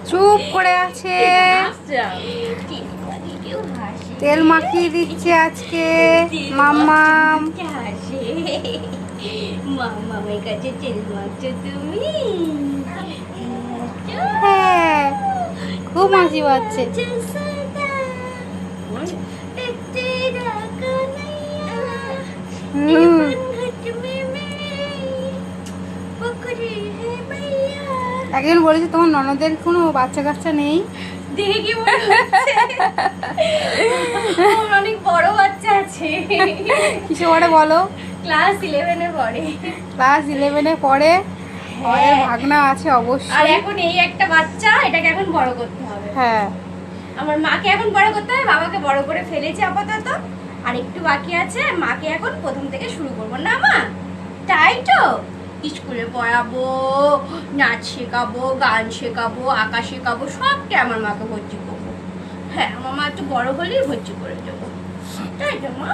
চুপ করে আছে, তেল মাখিয়ে দিচ্ছে আজকে মাম্মাম। মামামের কাছে তেল মাখছো তুমি? হ্যাঁ, খুব হাসি পাচ্ছে। হুম, একজন বলেছে তোমার ননদের কোনো বাচ্চা কাচ্চা নেই। দেখে কি মনে হচ্ছে ওর অনেক বড় বাচ্চা আছে। কিসে পড়ে বলো? ক্লাস 11 এ পড়ে। ক্লাস 11-এ পড়ে। আমাদের ভাগনা আছে আর অবশ্যই। এখন এই একটা বাচ্চা, এটাকে এখন বড় করতে হবে। হ্যাঁ, আমার মাকে এখন বড় করতে হবে, বাবাকে বড় করে ফেলেছি আপাতত, আর একটু বাকি আছে। মাকে এখন প্রথম থেকে শুরু করবো না মা, তাই তো? স্কুলে পড়াবো, নাচ শেখাবো, গান শেখাবো, আঁকা শেখাবো, সবটা আমার মাকে ভর্তি করবো। হ্যাঁ, আমার মা একটু বড় হলেই ভর্তি করে দেবো, তাই তো মা?